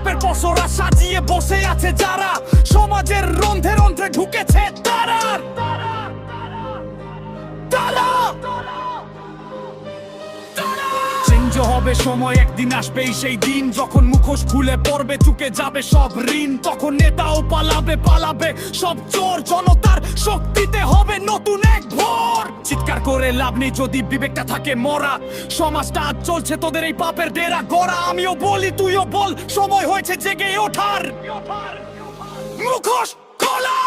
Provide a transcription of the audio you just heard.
পাপের পসরা সাজিয়ে বসে আছে যারা, সমাজের রন্ধ্রে রন্ধ্রে ঢুকেছে তারা। চেঞ্জ হবে সময়, একদিন আসবেই সেই দিন যখন মুখোশ খুলে পড়বে, চুকে যাবে সব ঋণ। তখন নেতাও পালাবে পালাবে সব চোর, জনতার শক্তিতে হবে নতুন এক ভোর। চিৎকার করে লাভ নেই যদি বিবেকটা থাকে মরা, সমাজটা আজ চলছে তোদের এই পাপের ডেরা গড়া। আমিও বলি তুইও বল, সময় হয়েছে জেগে ওঠার, মুখোশ খোলা।